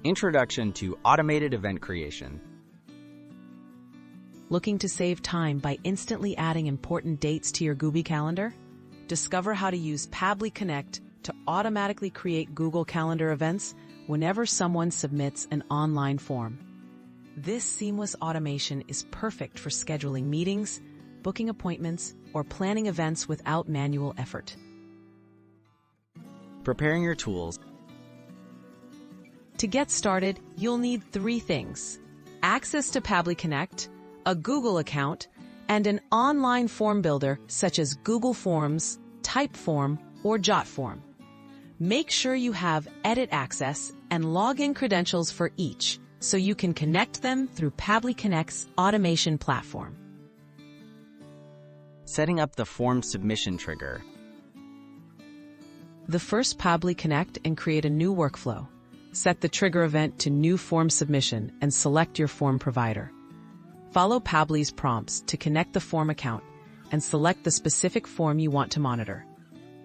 Introduction to Automated Event Creation. Looking to save time by instantly adding important dates to your Google Calendar? Discover how to use Pabbly Connect to automatically create Google Calendar events whenever someone submits an online form. This seamless automation is perfect for scheduling meetings, booking appointments, or planning events without manual effort. Preparing your tools. To get started, you'll need 3 things: access to Pabbly Connect, a Google account, and an online form builder such as Google Forms, Typeform, or JotForm. Make sure you have edit access and login credentials for each so you can connect them through Pabbly Connect's automation platform. Setting up the form submission trigger. The first Pabbly Connect and create a new workflow. Set the trigger event to New Form Submission and select your form provider. Follow Pabbly's prompts to connect the form account and select the specific form you want to monitor.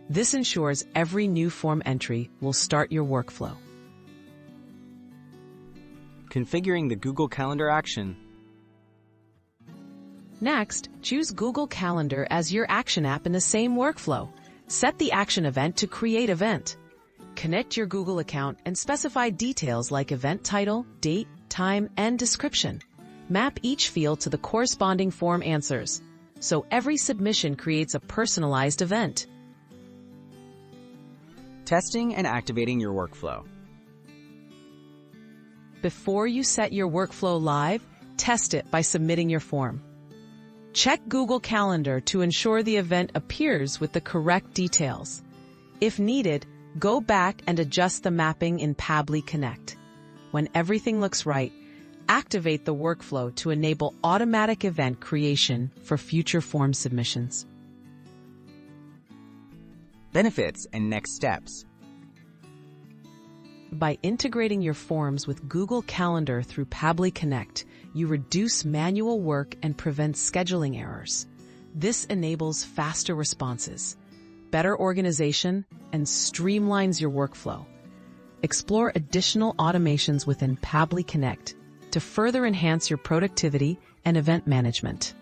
This ensures every new form entry will start your workflow. Configuring the Google Calendar action. Next, choose Google Calendar as your action app in the same workflow. Set the action event to Create Event. Connect your Google account and specify details like event title, date, time, and description. Map each field to the corresponding form answers, so every submission creates a personalized event. Testing and activating your workflow. Before you set your workflow live, test it by submitting your form. Check Google Calendar to ensure the event appears with the correct details. If needed, go back and adjust the mapping in Pabbly Connect. When everything looks right, activate the workflow to enable automatic event creation for future form submissions. Benefits and next steps. By integrating your forms with Google Calendar through Pabbly Connect, you reduce manual work and prevent scheduling errors. This enables faster responses, better organization, and streamlines your workflow. Explore additional automations within Pabbly Connect to further enhance your productivity and event management.